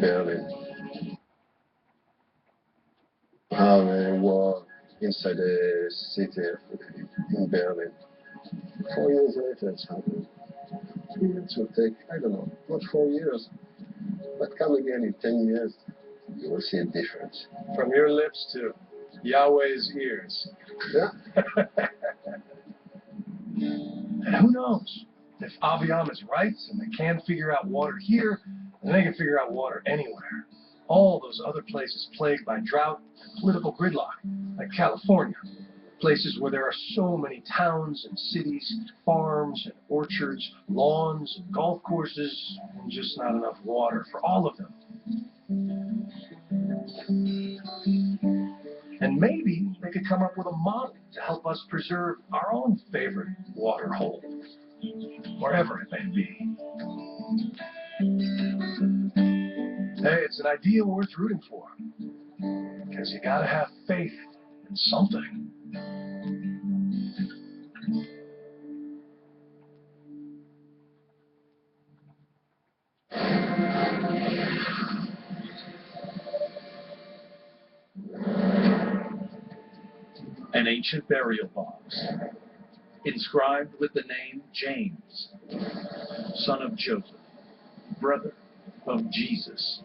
Berlin. How they war inside the city in Berlin. 4 years later, it's happening. It will take, I don't know, not 4 years, but come again in 10 years, you will see a difference. From your lips to Yahweh's ears. Yeah. And who knows? If Aviam is right and they can't figure out water here, then they can figure out water anywhere. All those other places plagued by drought and political gridlock, like California. Places where there are so many towns and cities, farms and orchards, lawns and golf courses, and just not enough water for all of them. And maybe they could come up with a model to help us preserve our own favorite water hole, wherever it may be. Hey, it's an idea worth rooting for, because you gotta have faith in something. An ancient burial box, inscribed with the name James, son of Joseph, brother of Jesus.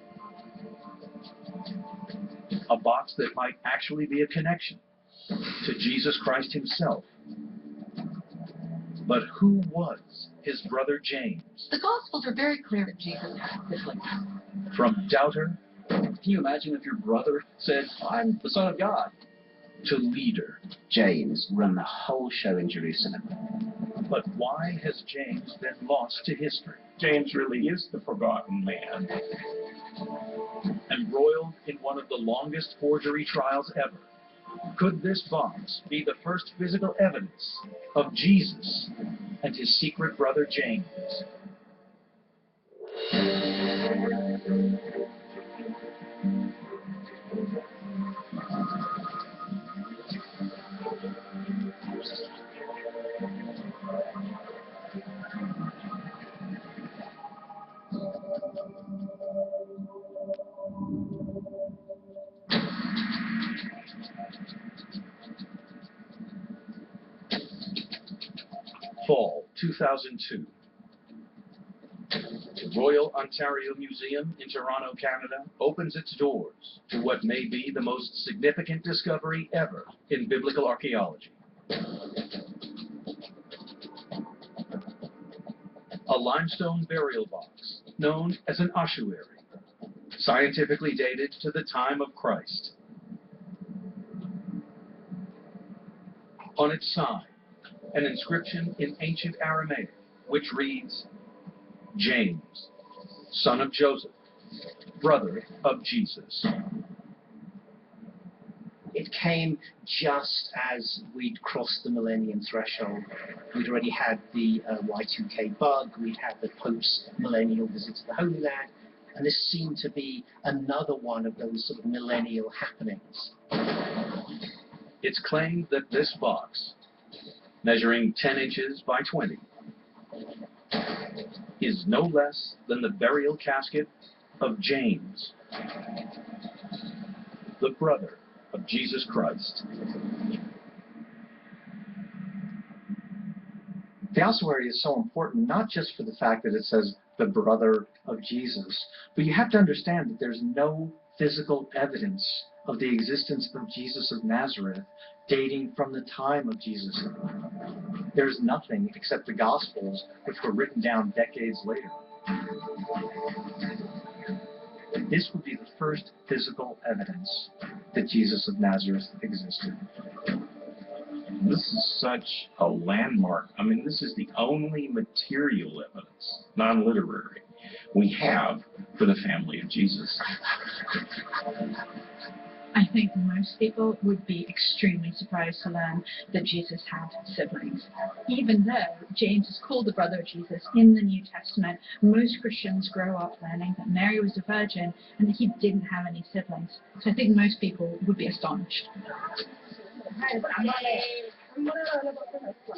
A box that might actually be a connection to Jesus Christ himself. But who was his brother James? The Gospels are very clear that Jesus had siblings. From doubter Can you imagine if your brother said, I'm the Son of God? to leader. James ran the whole show in Jerusalem. But why has James been lost to history? James really is the forgotten man. Embroiled in one of the longest forgery trials ever. Could this box be the first physical evidence of Jesus and his secret brother James? Fall 2002. The Royal Ontario Museum in Toronto, Canada, opens its doors to what may be the most significant discovery ever in biblical archaeology. A limestone burial box known as an ossuary, scientifically dated to the time of Christ. On its side, an inscription in ancient Aramaic, which reads, James, son of Joseph, brother of Jesus. It came just as we'd crossed the millennium threshold. We'd already had the Y2K bug, we'd had the Pope's millennial visit to the Holy Land, and this seemed to be another one of those sort of millennial happenings. It's claimed that this box, measuring 10 inches by 20, is no less than the burial casket of James, the brother of Jesus Christ. The ossuary is so important, not just for the fact that it says the brother of Jesus, but you have to understand that there's no physical evidence of the existence of Jesus of Nazareth dating from the time of Jesus. There's nothing except the Gospels, which were written down decades later. This would be the first physical evidence that Jesus of Nazareth existed. This is such a landmark. I mean, this is the only material evidence, non-literary, we have for the family of Jesus. I think most people would be extremely surprised to learn that Jesus had siblings. Even though James is called the brother of Jesus in the New Testament, most Christians grow up learning that Mary was a virgin and that he didn't have any siblings. So I think most people would be astonished.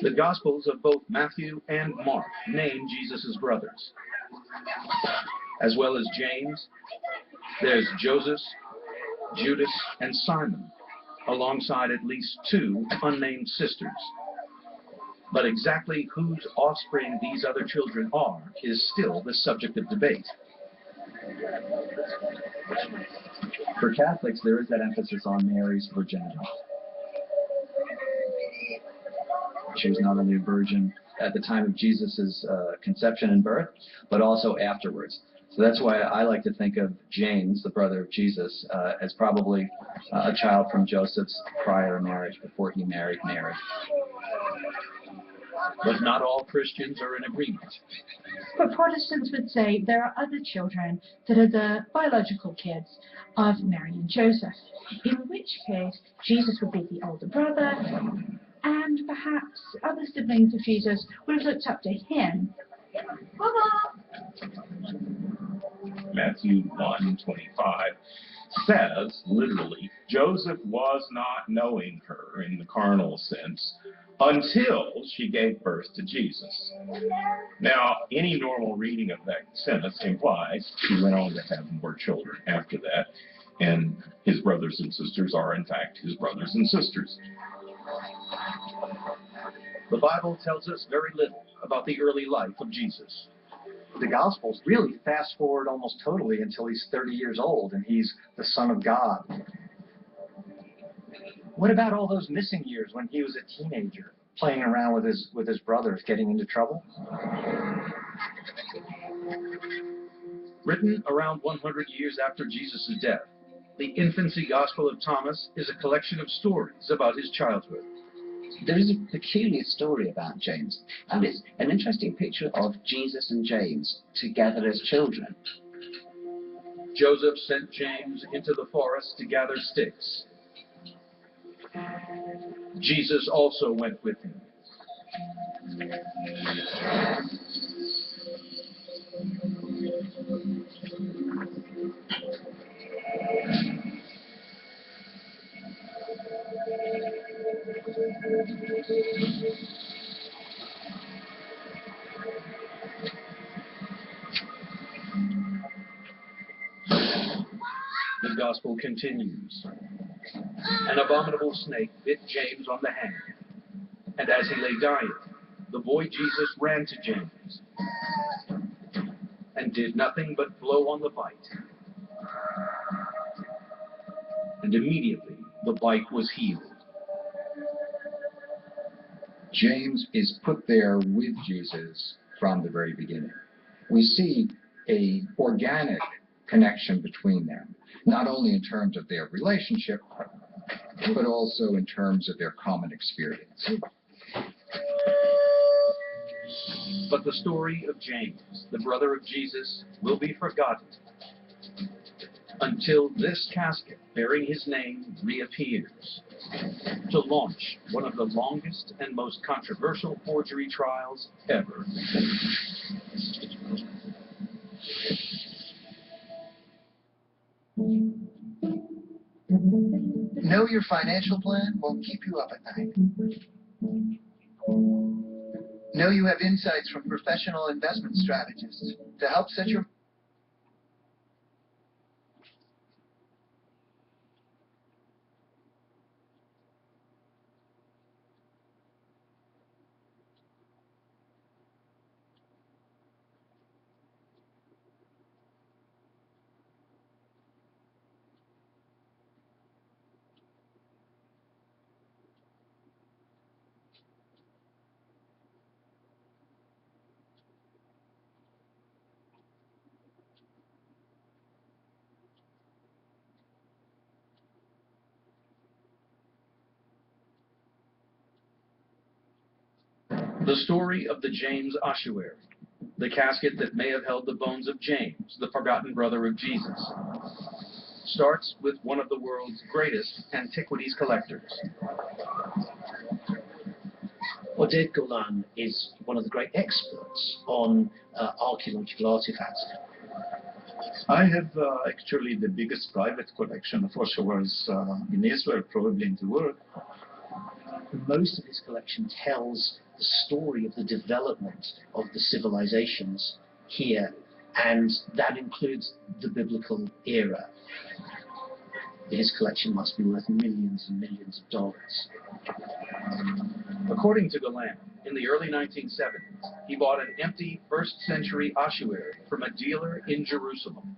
The Gospels of both Matthew and Mark name Jesus' brothers, as well as James There's Joseph, Judas, and Simon, alongside at least 2 unnamed sisters. But exactly whose offspring these other children are is still the subject of debate. For Catholics, there is that emphasis on Mary's virginity. She was not only a virgin at the time of Jesus' conception and birth, but also afterwards. So that's why I like to think of James, the brother of Jesus, as probably a child from Joseph's prior marriage, before he married Mary. But not all Christians are in agreement. But Protestants would say there are other children that are the biological kids of Mary and Joseph, in which case Jesus would be the older brother, and perhaps other siblings of Jesus would have looked up to him. Matthew 1:25 says, literally, Joseph was not knowing her in the carnal sense until she gave birth to Jesus. Now, any normal reading of that sentence implies he went on to have more children after that, and his brothers and sisters are, in fact, his brothers and sisters. The Bible tells us very little about the early life of Jesus. The Gospels really fast forward almost totally until he's 30 years old and he's the Son of God. What about all those missing years when he was a teenager, playing around with his brothers, getting into trouble? Written around 100 years after Jesus' death, the Infancy Gospel of Thomas is a collection of stories about his childhood. There is a peculiar story about James, and it's an interesting picture of Jesus and James together as children. Joseph sent James into the forest to gather sticks. Jesus also went with him. The gospel continues. An abominable snake bit James on the hand, and as he lay dying, the boy Jesus ran to James and did nothing but blow on the bite. And immediately the bite was healed. James is put there with Jesus from the very beginning. We see an organic connection between them, not only in terms of their relationship, but also in terms of their common experience. But the story of James, the brother of Jesus, will be forgotten until this casket bearing his name reappears to launch one of the longest and most controversial forgery trials ever. Know your financial plan won't keep you up at night. Know you have insights from professional investment strategists to help set your The story of the James ossuary, the casket that may have held the bones of James, the forgotten brother of Jesus, starts with one of the world's greatest antiquities collectors. Oded Golan is one of the great experts on archaeological artifacts. I have actually the biggest private collection of ossuaries in Israel, probably in the world. Most of his collection tells the story of the development of the civilizations here and that includes the biblical era. His collection must be worth millions and millions of dollars. According to Galland, in the early 1970s, he bought an empty first-century ossuary from a dealer in Jerusalem.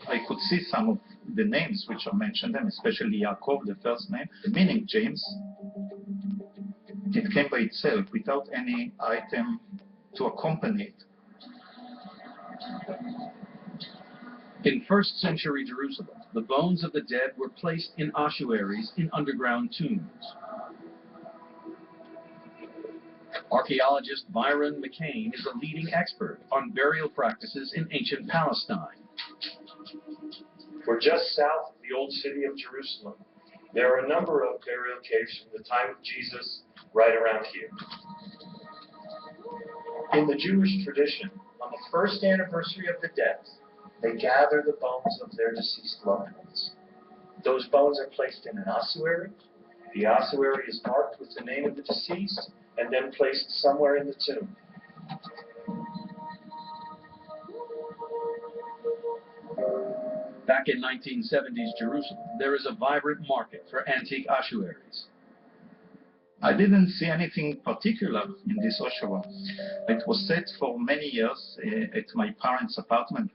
I could see some of the names which are mentioned, and especially Yaakov, the first name, meaning James. It came by itself without any item to accompany it. In first-century Jerusalem, the bones of the dead were placed in ossuaries in underground tombs. Archaeologist Byron McCain is a leading expert on burial practices in ancient Palestine. We're just south of the old city of Jerusalem. There are a number of burial caves from the time of Jesus right around here. In the Jewish tradition, on the first anniversary of the death, they gather the bones of their deceased loved ones. Those bones are placed in an ossuary. The ossuary is marked with the name of the deceased and then placed somewhere in the tomb. Back in 1970s Jerusalem, there is a vibrant market for antique ossuaries. I didn't see anything particular in this ossuary. It was set for many years at my parents' apartment,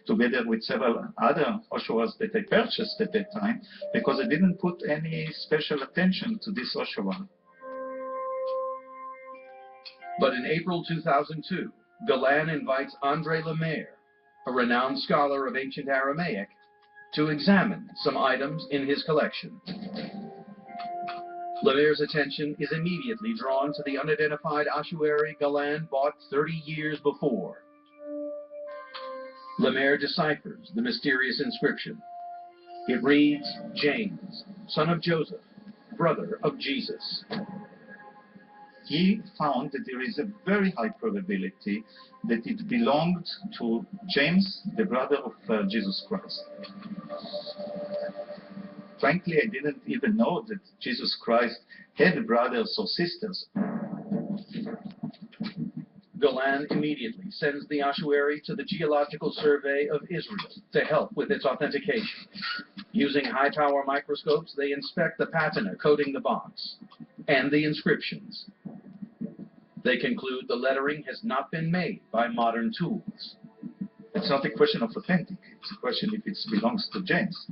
together with several other ossuaries that I purchased at that time, because I didn't put any special attention to this ossuary. But in April 2002, Galland invites André Lemaire, a renowned scholar of ancient Aramaic, to examine some items in his collection. Lemaire's attention is immediately drawn to the unidentified ossuary Galland bought 30 years before. Lemaire deciphers the mysterious inscription. It reads, James, son of Joseph, brother of Jesus. He found that there is a very high probability that it belonged to James, the brother of Jesus Christ. Frankly, I didn't even know that Jesus Christ had brothers or sisters. Galland immediately sends the ossuary to the Geological Survey of Israel to help with its authentication. Using high-power microscopes, they inspect the patina coating the box and the inscriptions. They conclude the lettering has not been made by modern tools. It's not a question of authentic, it's a question if it belongs to James.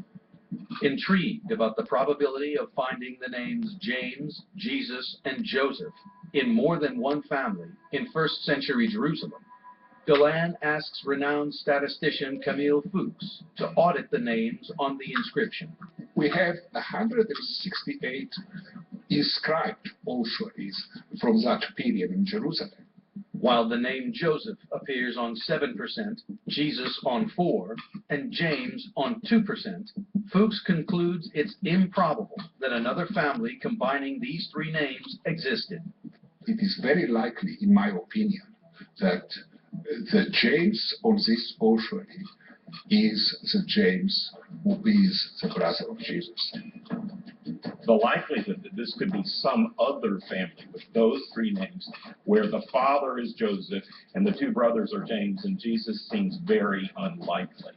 Intrigued about the probability of finding the names James, Jesus, and Joseph in more than one family in first-century Jerusalem, Galland asks renowned statistician Camille Fuchs to audit the names on the inscription. We have 168 inscribed ossuaries from that period in Jerusalem. While the name Joseph appears on 7%, Jesus on 4%, and James on 2%, Fuchs concludes it's improbable that another family combining these three names existed. It is very likely, in my opinion, that the James on this ossuary is the James who is the brother of Jesus. The likelihood that this could be some other family with those three names, where the father is Joseph and the two brothers are James and Jesus, seems very unlikely.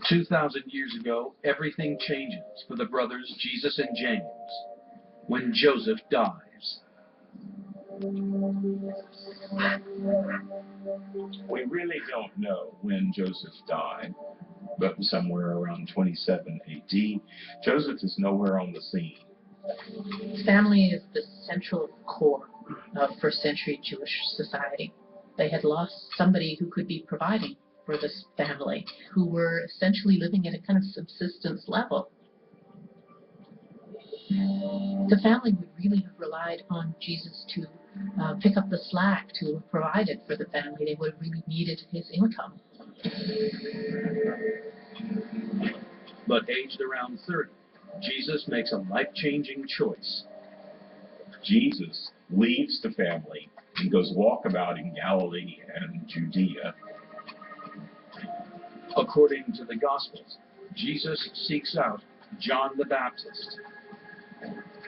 2,000 years ago, everything changes for the brothers Jesus and James when Joseph dies. We really don't know when Joseph died, but somewhere around 27 AD. Joseph is nowhere on the scene. Family is the central core of first century Jewish society. They had lost somebody who could be providing for this family, who were essentially living at a kind of subsistence level. The family would really have relied on Jesus to pick up the slack, to have provided for the family. They would have really needed his income. But aged around 30, Jesus makes a life-changing choice. Jesus leaves the family and goes walkabout in Galilee and Judea. According to the Gospels, Jesus seeks out John the Baptist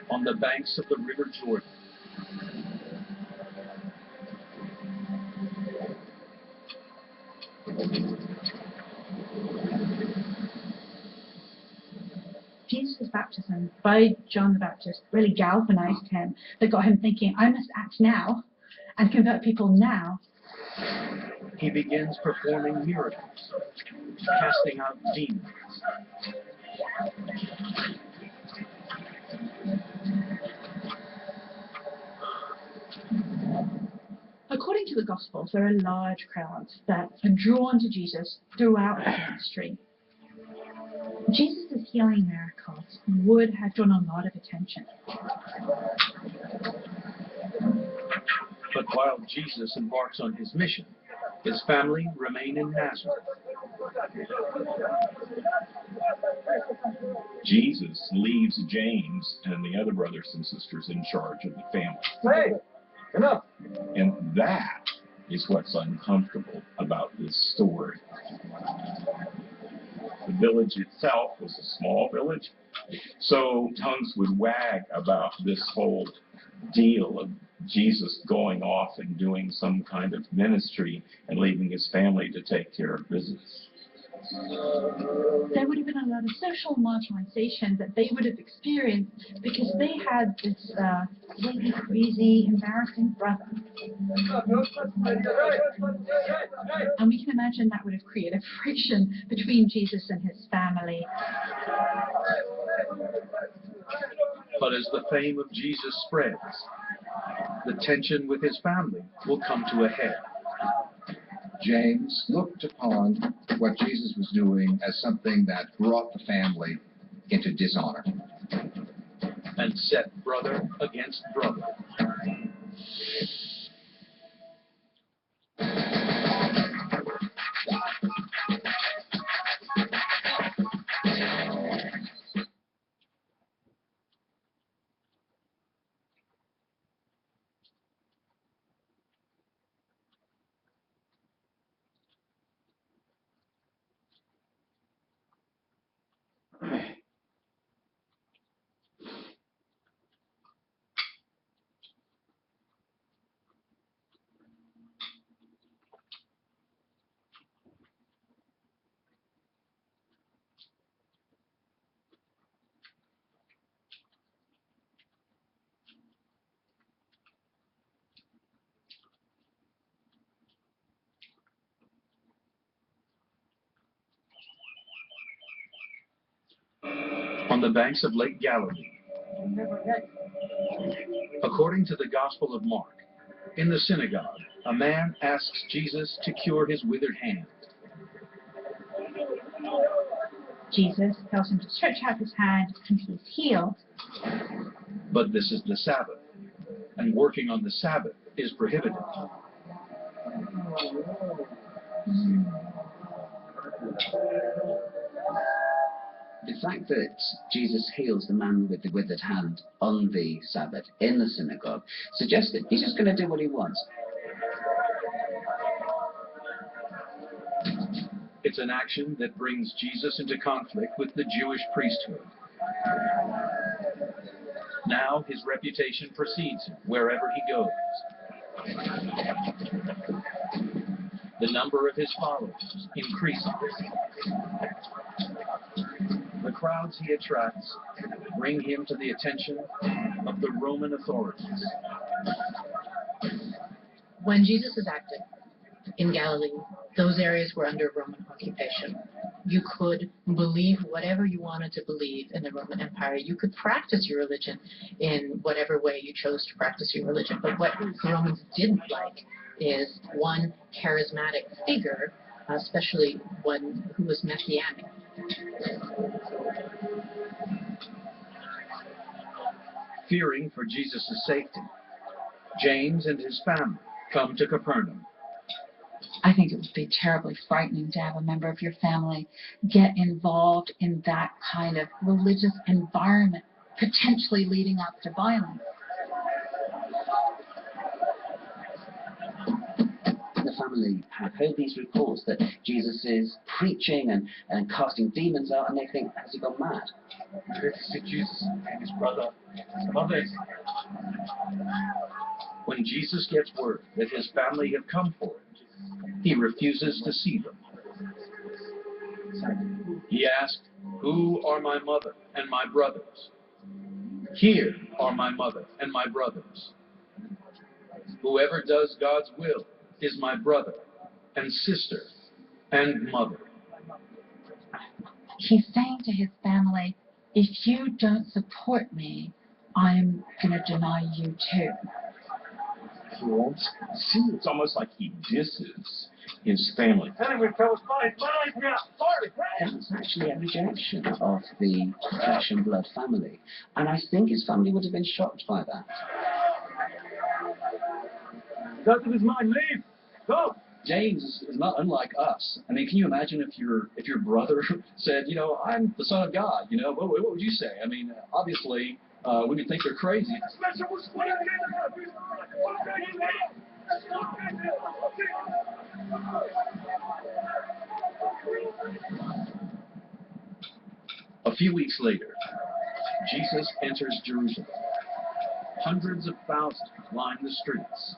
on the banks of the River Jordan. Jesus' baptism by John the Baptist really galvanized him. That got him thinking, I must act now and convert people now. He begins performing miracles, casting out demons. According to the Gospels, there are large crowds that are drawn to Jesus throughout his ministry. Jesus' healing miracles would have drawn a lot of attention. But while Jesus embarks on his mission, his family remain in Nazareth. Jesus leaves James and the other brothers and sisters in charge of the family. Hey, enough. And that is what's uncomfortable about this story. The village itself was a small village, so tongues would wag about this whole deal of Jesus going off and doing some kind of ministry and leaving his family to take care of business. There would have been a lot of social marginalization that they would have experienced because they had this really crazy, embarrassing brother. And we can imagine that would have created friction between Jesus and his family. But as the fame of Jesus spreads, the tension with his family will come to a head. James looked upon what Jesus was doing as something that brought the family into dishonor. And set brother against brother. On the banks of Lake Galilee. According to the Gospel of Mark, in the synagogue, a man asks Jesus to cure his withered hand. Jesus tells him to stretch out his hand and he's healed. But this is the Sabbath, and working on the Sabbath is prohibited. The fact that Jesus heals the man with the withered hand on the Sabbath in the synagogue suggests that he's just going to do what he wants. It's an action that brings Jesus into conflict with the Jewish priesthood. Now his reputation precedes him wherever he goes. The number of his followers increases. The crowds he attracts bring him to the attention of the Roman authorities. When Jesus was active in Galilee, those areas were under Roman occupation. You could believe whatever you wanted to believe in the Roman Empire. You could practice your religion in whatever way you chose to practice your religion. But what the Romans didn't like is one charismatic figure, especially one who was messianic. Fearing for Jesus' safety, James and his family come to Capernaum. I think it would be terribly frightening to have a member of your family get involved in that kind of religious environment, potentially leading up to violence. The family have heard these reports that Jesus is preaching and casting demons out, and they think, has he gone mad? We're here to see Jesus and his brother, some others. When Jesus gets word that his family have come for him, he refuses to see them. He asked, "Who are my mother and my brothers?" "Here are my mother and my brothers. Whoever does God's will is my brother and sister and mother." He's saying to his family, if you don't support me, I'm going to deny you too. He won't see. It's almost like he disses his family. That's actually a rejection of the flesh and blood family. And I think his family would have been shocked by that. Out of his mind, leave! Go! James is not unlike us. I mean, can you imagine if your brother said, you know, I'm the son of God? You know, what would you say? I mean, obviously, we would think they're crazy. A few weeks later, Jesus enters Jerusalem. Hundreds of thousands line the streets.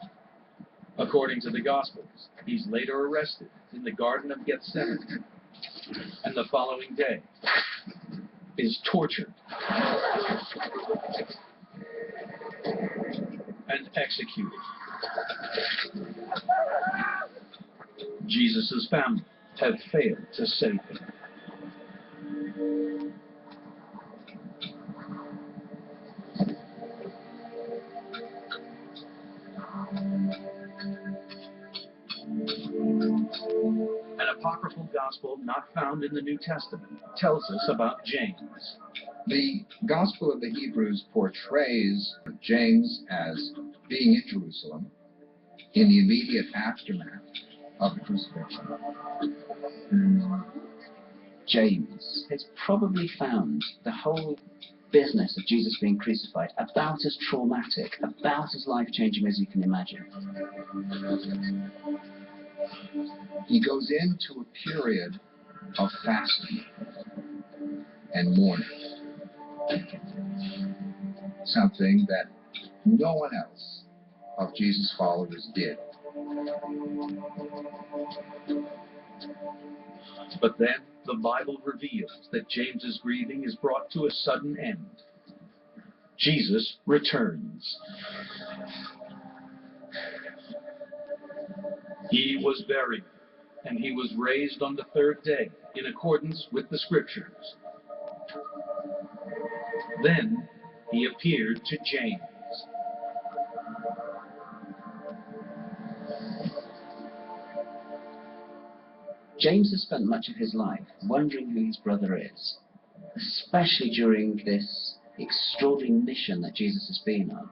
According to the Gospels, he's later arrested in the Garden of Gethsemane, and the following day is tortured and executed. Jesus' family have failed to save him. An apocryphal gospel not found in the New Testament tells us about James. The Gospel of the Hebrews portrays James as being in Jerusalem in the immediate aftermath of the crucifixion. James has probably found the whole business of Jesus being crucified about as traumatic, about as life-changing as you can imagine. He goes into a period of fasting and mourning, something that no one else of Jesus' followers did. But then the Bible reveals that James's grieving is brought to a sudden end. Jesus returns. He was buried, and he was raised on the third day in accordance with the Scriptures. Then he appeared to James. James has spent much of his life wondering who his brother is, especially during this extraordinary mission that Jesus has been on.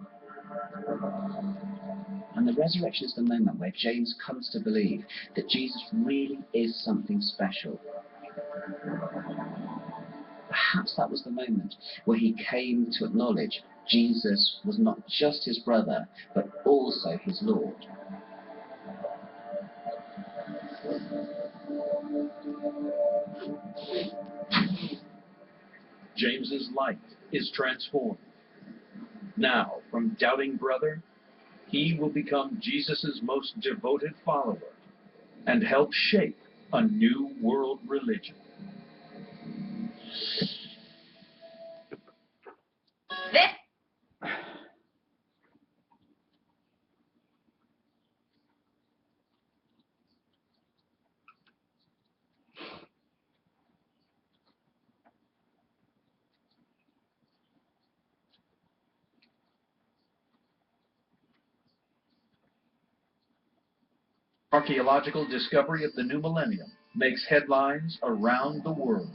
And the resurrection is the moment where James comes to believe that Jesus really is something special. Perhaps that was the moment where he came to acknowledge Jesus was not just his brother, but also his Lord. James's life is transformed. Now, from doubting brother, he will become Jesus' most devoted follower and help shape a new world religion. Archaeological discovery of the new millennium makes headlines around the world.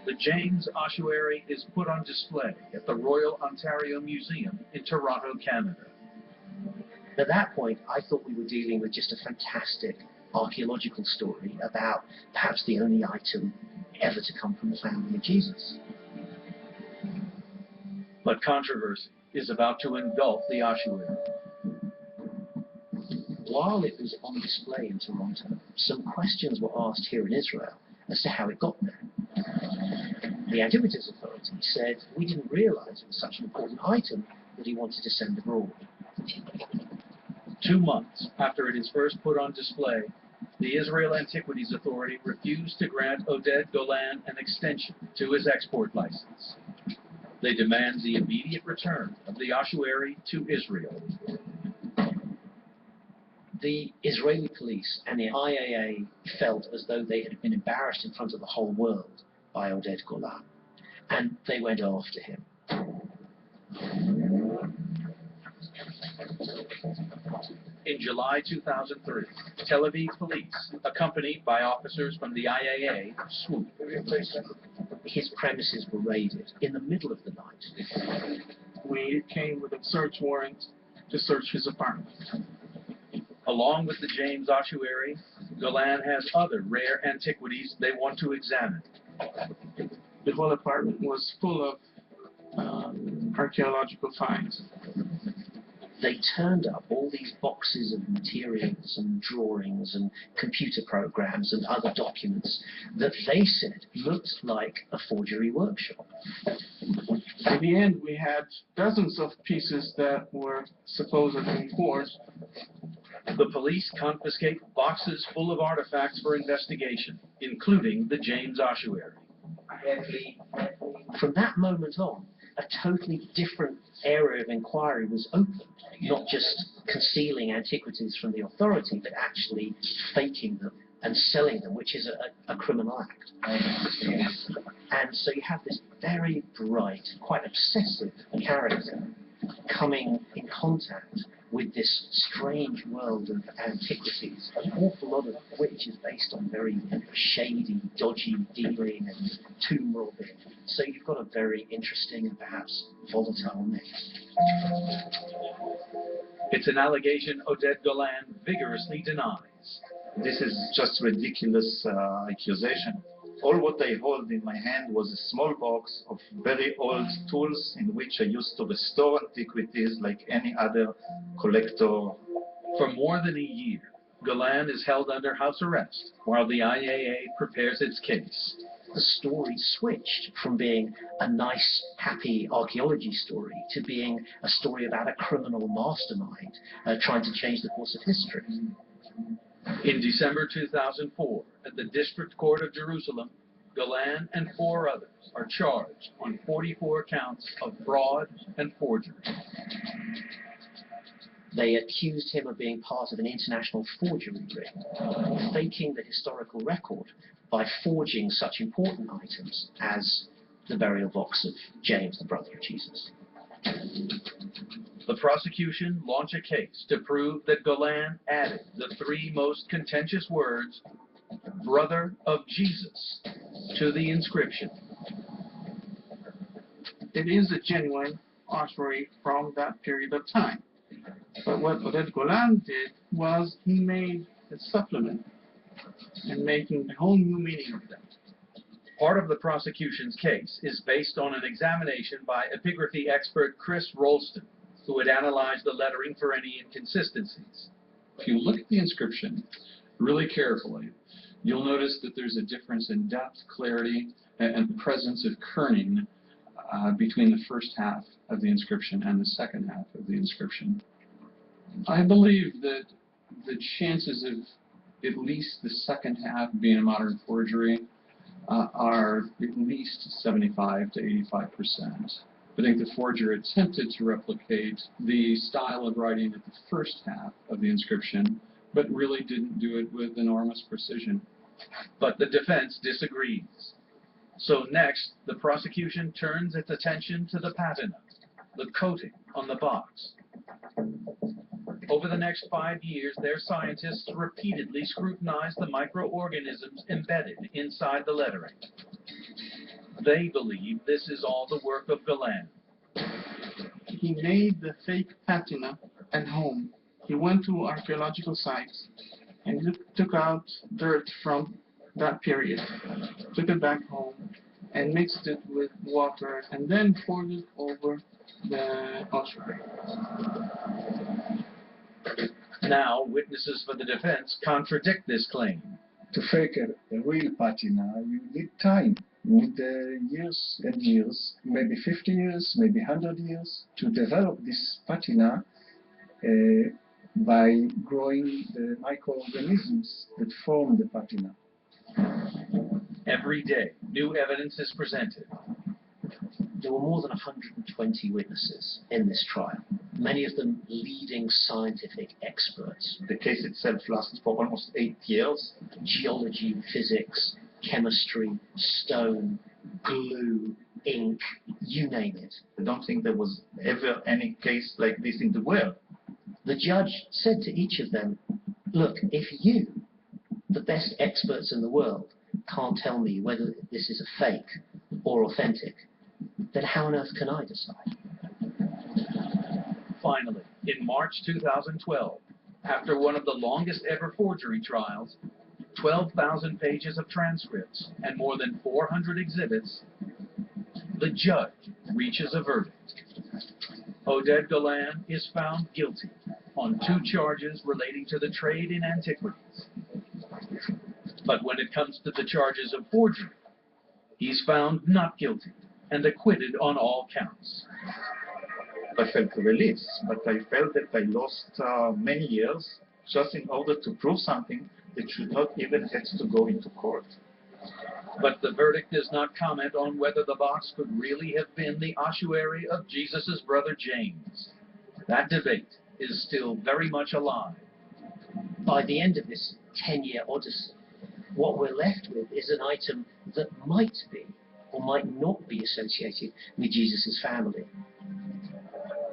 The James ossuary is put on display at the Royal Ontario Museum in Toronto, Canada. At that point, I thought we were dealing with just a fantastic archaeological story about perhaps the only item ever to come from the family of Jesus. But controversy is about to engulf the ossuary. while it was on display in Toronto, some questions were asked here in Israel as to how it got there. The Antiquities Authority said, we didn't realize it was such an important item that he wanted to send abroad. 2 months after it is first put on display, the Israel Antiquities Authority refused to grant Oded Golan an extension to his export license. They demand the immediate return of the ossuary to Israel. The Israeli police and the IAA felt as though they had been embarrassed in front of the whole world by Oded Golan, and they went after him. In July 2003, Tel Aviv police, accompanied by officers from the IAA, swooped. His premises were raided in the middle of the night. We came with a search warrant to search his apartment. Along with the James ossuary, Golan has other rare antiquities they want to examine. The whole apartment was full of archaeological finds. They turned up all these boxes of materials and drawings and computer programs and other documents that they said looked like a forgery workshop. In the end, we had dozens of pieces that were supposedly forged. The police confiscate boxes full of artifacts for investigation, including the James ossuary. From that moment on, a totally different area of inquiry was opened, not just concealing antiquities from the authority, but actually faking them and selling them, which is a criminal act. And so you have this very bright, quite obsessive character coming in contact with this strange world of antiquities, an awful lot of which is based on very shady, dodgy dealing and tomb robbing. So you've got a very interesting and perhaps volatile mix. It's an allegation Oded Golan vigorously denies. This is just ridiculous accusation. All what I hold in my hand was a small box of very old tools in which I used to restore antiquities like any other collector. For more than a year, Golan is held under house arrest while the IAA prepares its case. The story switched from being a nice, happy archaeology story to being a story about a criminal mastermind trying to change the course of history. In December 2004, at the District Court of Jerusalem, Golan and 4 others are charged on 44 counts of fraud and forgery. They accused him of being part of an international forgery ring, faking the historical record by forging such important items as the burial box of James, the brother of Jesus. The prosecution launch a case to prove that Golan added the 3 most contentious words, brother of Jesus, to the inscription. It is a genuine ossuary from that period of time. But what Oded Golan did was he made a supplement and making a whole new meaning of that. Part of the prosecution's case is based on an examination by epigraphy expert Chris Rolston, who had analyzed the lettering for any inconsistencies. If you look at the inscription really carefully, you'll notice that there's a difference in depth, clarity, and presence of kerning between the first half of the inscription and the second half of the inscription. I believe that the chances of at least the second half being a modern forgery are at least 75 to 85%. I think the forger attempted to replicate the style of writing at the first half of the inscription, but really didn't do it with enormous precision. But the defense disagrees. So next, the prosecution turns its attention to the patina, the coating on the box. Over the next 5 years, their scientists repeatedly scrutinized the microorganisms embedded inside the lettering. They believe this is all the work of Golan. He made the fake patina at home. He went to archaeological sites and took out dirt from that period, took it back home, and mixed it with water, and then poured it over the ossuary. Now, witnesses for the defense contradict this claim. To fake a real patina, you need time. You need years and years, maybe 50 years, maybe 100 years, to develop this patina by growing the microorganisms that form the patina. Every day, new evidence is presented. There were more than 120 witnesses in this trial, many of them leading scientific experts. The case itself lasted for almost 8 years. Geology, physics, chemistry, stone, glue, ink, you name it. I don't think there was ever any case like this in the world. The judge said to each of them, look, if you, the best experts in the world, can't tell me whether this is a fake or authentic, then how on earth can I decide? Finally, in March 2012, after one of the longest ever forgery trials, 12,000 pages of transcripts, and more than 400 exhibits, the judge reaches a verdict. Oded Golan is found guilty on 2 charges relating to the trade in antiquities. But when it comes to the charges of forgery, he's found not guilty and acquitted on all counts. I felt relief, but I felt that I lost many years just in order to prove something that should not even have to go into court. But the verdict does not comment on whether the box could really have been the ossuary of Jesus' brother James. That debate is still very much alive. By the end of this 10-year odyssey, what we're left with is an item that might be or might not be associated with Jesus' family.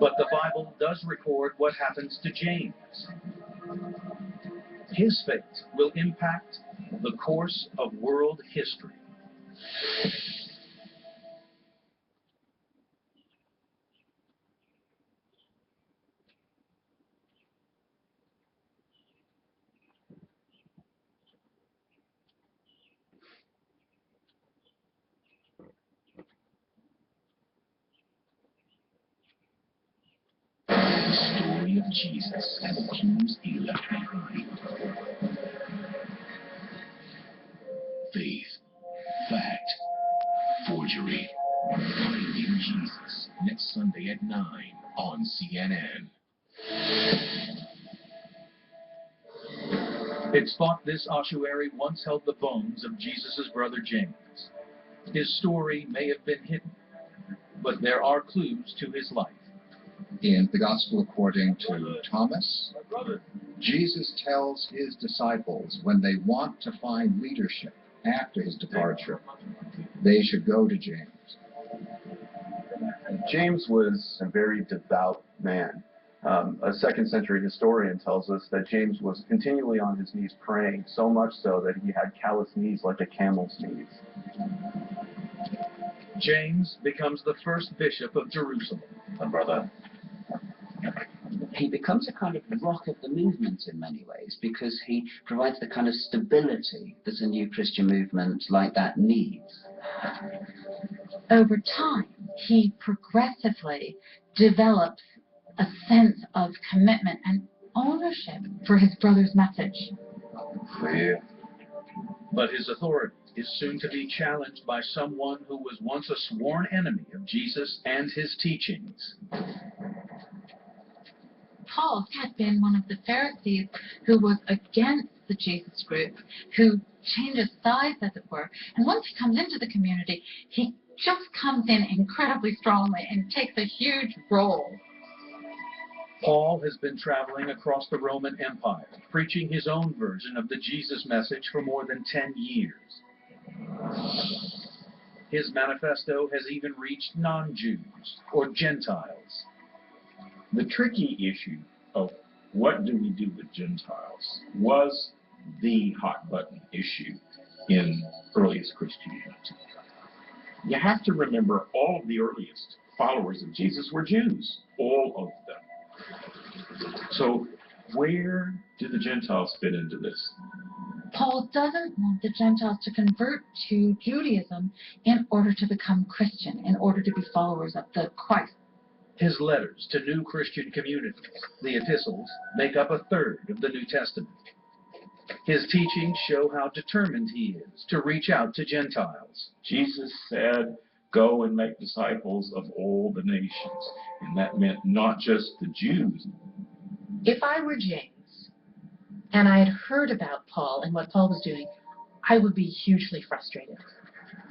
But the Bible does record what happens to James. His fate will impact the course of world history. The story of Jesus and the clues he left behind. Faith, fact, forgery. Finding Jesus, next Sunday at 9 on CNN. It's thought this ossuary once held the bones of Jesus' brother James. His story may have been hidden, but there are clues to his life. In the Gospel according to Thomas, Jesus tells his disciples when they want to find leadership after his departure, they should go to James. James was a very devout man. A second century historian tells us that James was continually on his knees praying, so much so that he had calloused knees like a camel's knees. James becomes the first bishop of Jerusalem. Brother. He becomes a kind of rock of the movement in many ways because he provides the kind of stability that a new Christian movement like that needs. Over time, he progressively develops a sense of commitment and ownership for his brother's message. But his authority is soon to be challenged by someone who was once a sworn enemy of Jesus and his teachings. Paul had been one of the Pharisees who was against the Jesus group, who changes sides, as it were. And once he comes into the community, he just comes in incredibly strongly and takes a huge role. Paul has been traveling across the Roman Empire, preaching his own version of the Jesus message for more than 10 years. His manifesto has even reached non-Jews or Gentiles. The tricky issue of what do we do with Gentiles was the hot-button issue in earliest Christianity. You have to remember all of the earliest followers of Jesus were Jews, all of them. So where do the Gentiles fit into this? Paul doesn't want the Gentiles to convert to Judaism in order to become Christian, in order to be followers of the Christ. His letters to new Christian communities, the epistles, make up a third of the New Testament. His teachings show how determined he is to reach out to Gentiles. Jesus said, "Go and make disciples of all the nations." And that meant not just the Jews. If I were James, and I had heard about Paul and what Paul was doing, I would be hugely frustrated.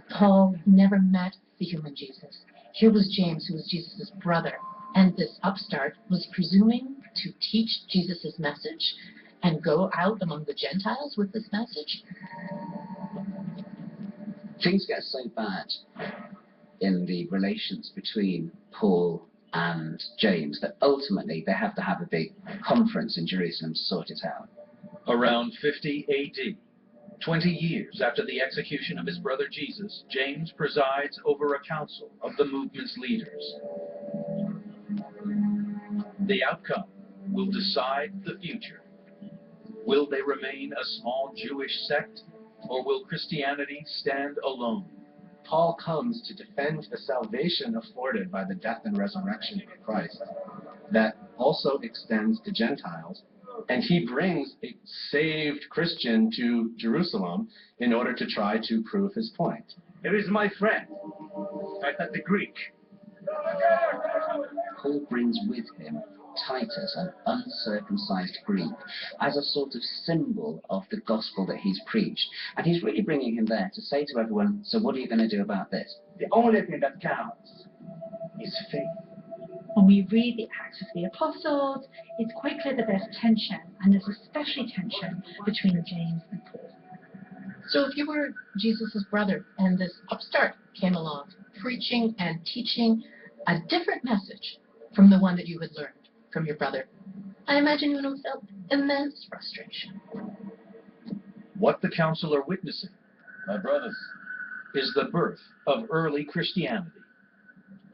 Paul never met the human Jesus. Here was James, who was Jesus' brother, and this upstart was presuming to teach Jesus' message and go out among the Gentiles with this message. Things get so bad in the relations between Paul and James that ultimately they have to have a big conference in Jerusalem to sort it out. Around 50 AD, 20 years after the execution of his brother Jesus, James presides over a council of the movement's leaders. The outcome will decide the future. Will they remain a small Jewish sect, or will Christianity stand alone? Paul comes to defend the salvation afforded by the death and resurrection of Christ that also extends to Gentiles, and he brings a saved Christian to Jerusalem in order to try to prove his point. Here is my friend, the Greek. Paul brings with him Titus, an uncircumcised Greek, as a sort of symbol of the gospel that he's preached. And he's really bringing him there to say to everyone, so what are you going to do about this? The only thing that counts is faith. When we read the Acts of the Apostles, it's quite clear that there's tension, and there's especially tension between James and Paul. So if you were Jesus' brother and this upstart came along, preaching and teaching a different message from the one that you had learned from your brother, I imagine you would have felt immense frustration. What the council are witnessing, My brothers, is the birth of early Christianity.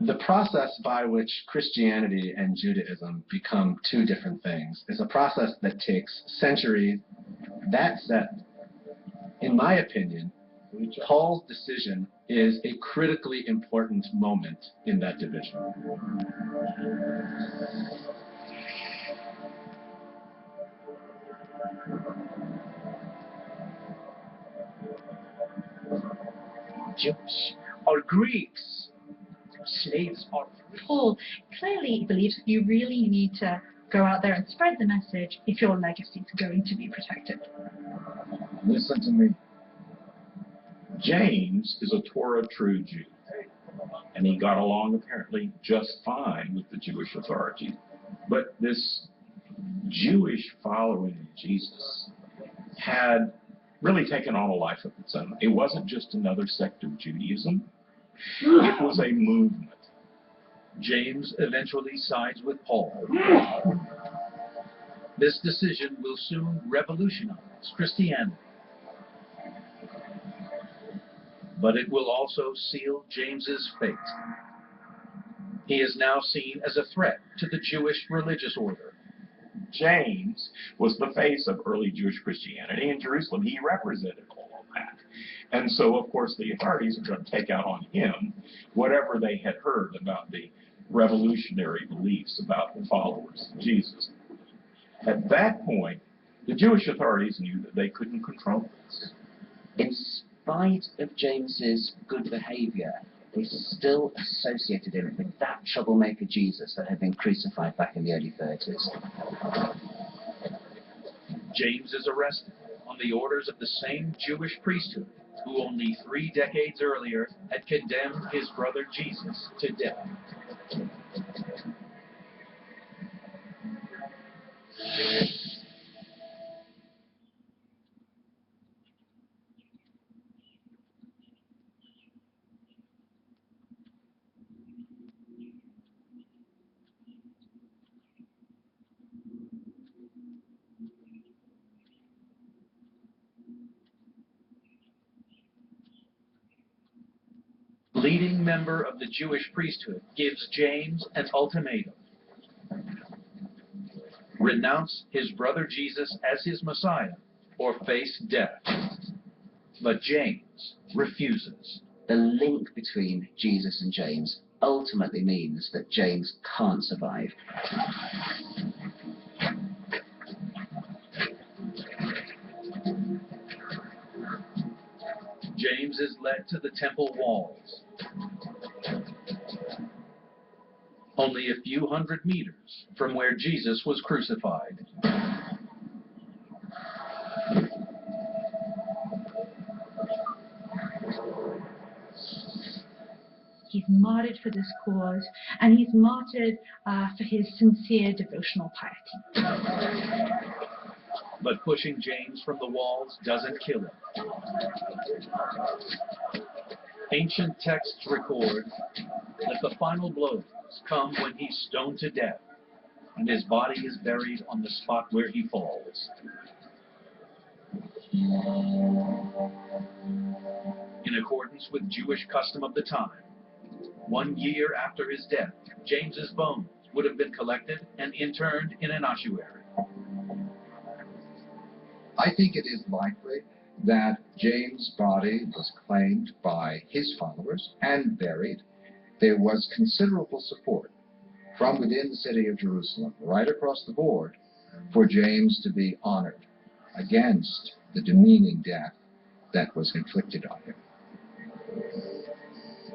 The process by which Christianity and Judaism become two different things is a process that takes centuries. That said, in my opinion, Paul's decision is a critically important moment in that division. Jews or Greeks, slaves or free. Paul clearly believes that you really need to go out there and spread the message if your legacy is going to be protected. listen to me. James is a Torah true Jew, and he got along apparently just fine with the Jewish authorities. But this Jewish following of Jesus had really taken on a life of its own. It wasn't just another sect of Judaism. It was a movement. James eventually sides with Paul. This decision will soon revolutionize Christianity. But it will also seal James's fate. He is now seen as a threat to the Jewish religious order. James was the face of early Jewish Christianity in Jerusalem. He represented all of that. And so, of course, the authorities are going to take out on him whatever they had heard about the revolutionary beliefs about the followers of Jesus. At that point, the Jewish authorities knew that they couldn't control this. In spite of James's good behavior, they still associated him with that troublemaker Jesus that had been crucified back in the early 30s. James is arrested on the orders of the same Jewish priesthood who only 3 decades earlier had condemned his brother Jesus to death. Leading member of the Jewish priesthood gives James an ultimatum. Renounce his brother Jesus as his Messiah or face death. But James refuses. The link between Jesus and James ultimately means that James can't survive. James is led to the temple walls, only a few hundred meters from where Jesus was crucified. He's martyred for this cause, and he's martyred for his sincere devotional piety. But pushing James from the walls doesn't kill him. Ancient texts record that the final blows come when he's stoned to death, and his body is buried on the spot where he falls. In accordance with Jewish custom of the time, 1 year after his death, James's bones would have been collected and interned in an ossuary. I think it is likely that James' body was claimed by his followers and buried. There was considerable support from within the city of Jerusalem, right across the board, for James to be honored against the demeaning death that was inflicted on him.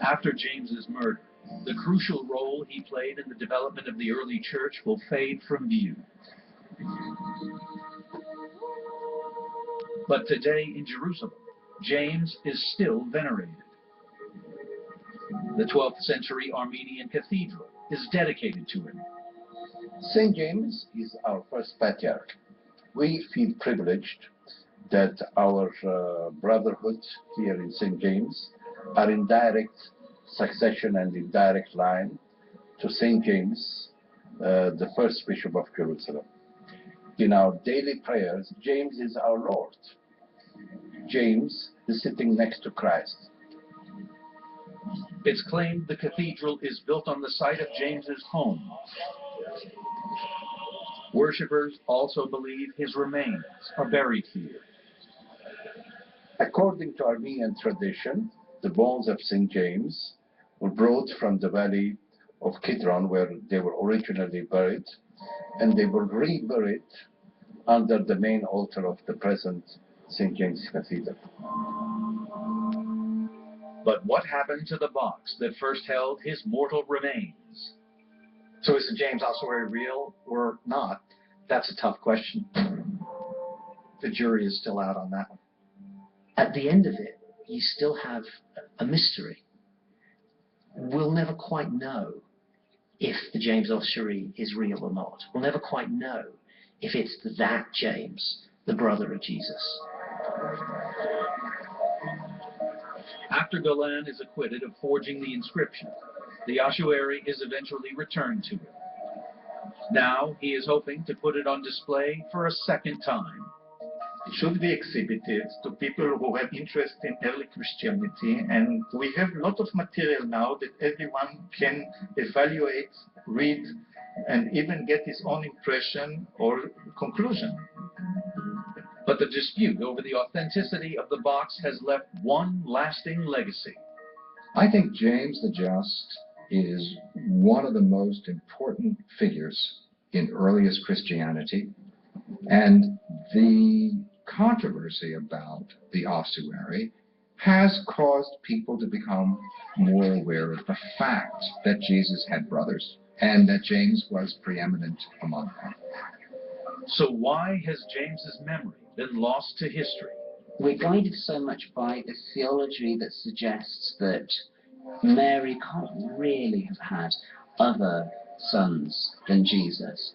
After James's murder, the crucial role he played in the development of the early church will fade from view. But today in Jerusalem, James is still venerated. The 12th century Armenian cathedral is dedicated to him. St. James is our first patriarch. We feel privileged that our brotherhood here in St. James are in direct succession and in direct line to St. James, the first Bishop of Jerusalem. In our daily prayers, James is our Lord. James is sitting next to Christ. It's claimed the cathedral is built on the site of James's home. Worshippers also believe his remains are buried here. According to Armenian tradition, the bones of St. James were brought from the valley of Kidron, where they were originally buried, and they were reburied under the main altar of the present St. James Cathedral. But what happened to the box that first held his mortal remains? So is the James ossuary real or not? That's a tough question. The jury is still out on that one. At the end of it, you still have a mystery. We'll never quite know if the James ossuary is real or not. We'll never quite know if it's that James, the brother of Jesus. After Golan is acquitted of forging the inscription, the ossuary is eventually returned to him. Now he is hoping to put it on display for a second time. It should be exhibited to people who have interest in early Christianity, and we have a lot of material now that everyone can evaluate, read, and even get his own impression or conclusion. But the dispute over the authenticity of the box has left one lasting legacy. I think James the Just is one of the most important figures in earliest Christianity, and the controversy about the ossuary has caused people to become more aware of the fact that Jesus had brothers and that James was preeminent among them. So why has James's memory been lost to history? We're guided so much by the theology that suggests that Mary can't really have had other sons than Jesus.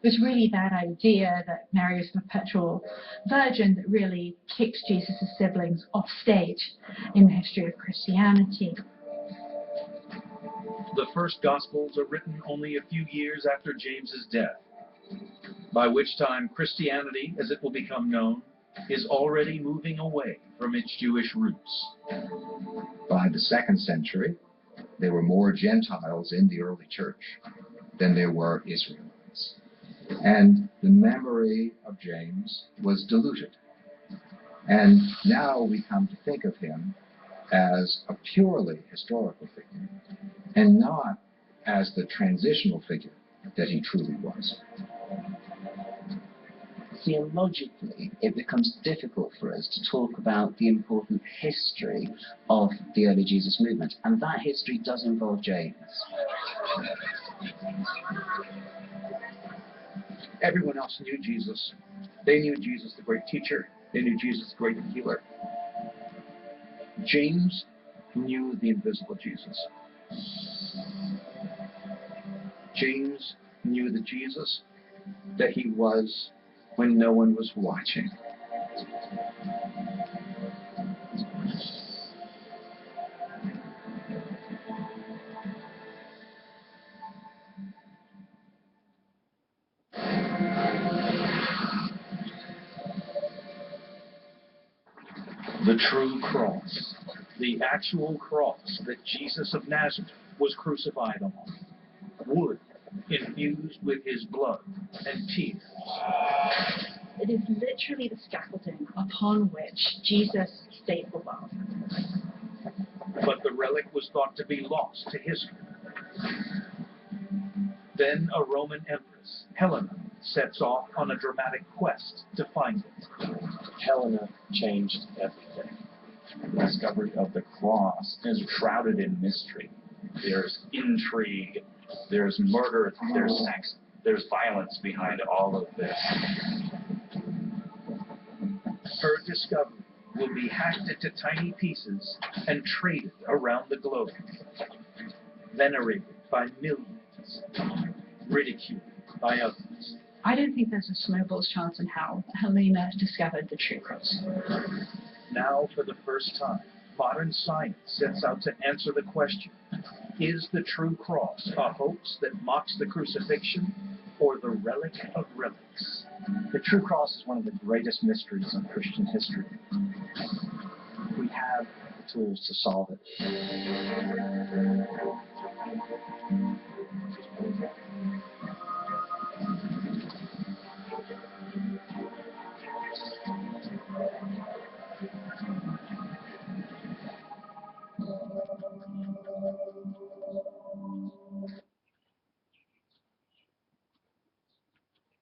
It was really that idea that Mary was a perpetual virgin that really kicked Jesus' siblings off stage in the history of Christianity. The first Gospels are written only a few years after James's death, by which time Christianity, as it will become known, is already moving away from its Jewish roots. By the 2nd century, there were more Gentiles in the early church than there were Israelites. And the memory of James was diluted. And now we come to think of him as a purely historical figure. and not as the transitional figure that he truly was. Theologically, it becomes difficult for us to talk about the important history of the early Jesus movement, and that history does involve James. Everyone else knew Jesus. They knew Jesus, the great teacher. They knew Jesus, the great healer. James knew the invisible Jesus. James knew the Jesus that he was when no one was watching. The true cross, the actual cross that Jesus of Nazareth was crucified on, wood infused with his blood and tears. It is literally the scaffolding upon which Jesus stayed above. But the relic was thought to be lost to history. Then a Roman empress, Helena, sets off on a dramatic quest to find it. Helena changed everything. The discovery of the cross is shrouded in mystery. There's intrigue, there's murder, there's sex, there's violence behind all of this. Her discovery will be hacked into tiny pieces and traded around the globe. Venerated by millions, ridiculed by others. I don't think there's a snowball's chance in how Helena discovered the true cross. Now, for the first time, modern science sets out to answer the question, is the true cross a hoax that mocks the crucifixion, or the relic of relics? The true cross is one of the greatest mysteries in Christian history. We have the tools to solve it.